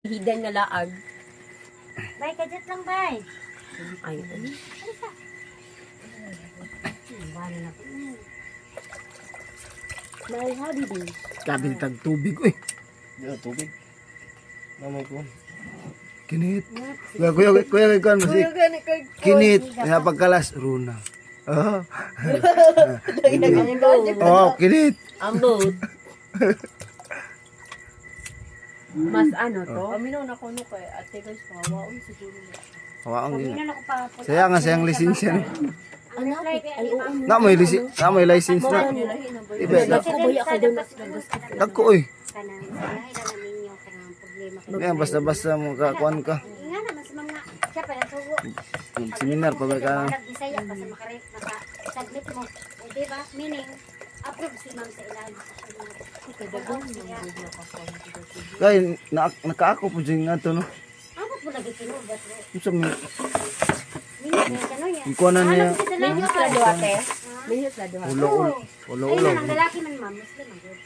Hidan nga laag. Bay, kadit lang, bay. Ay, Bala na po. may hobby din. Kabing tag tubig, uy. Di tubig. Namay ko. Kinit. Kuya, kan masih. Kinit, nga pagkalas, runa. Oh. Oh, kinit. Ambot. Mas ano to? Paminaw na ko no kay ate guys, mawaon siguro. Hawaang Sabi din. na ako pa. Saya nga sayang lisensya. No? Ang reply kay Ay, oo. Na may license na. Ibe na. Nagkubuya ka doon. Dako, uy. Kanang lahi na ninyo kanang problema. Yan, basta-basta mo kakuan ka. Nga naman sa mga siya pa nagsugo. Seminar pa ba ka? Bisaya pa sa makarek naka-submit mo. O diba? Meaning, approve si ma'am sa ilalim sa seminar. Kay nakaako po dyan nga to, no? Amot mo lagi tinubat mo. Sa may Meaning, gano'n yan. ikuan na niya. Minhos la duha te. Minhos la duha. Ulo. Ayun na, ang lalaki man ma'am. Muslim ang good.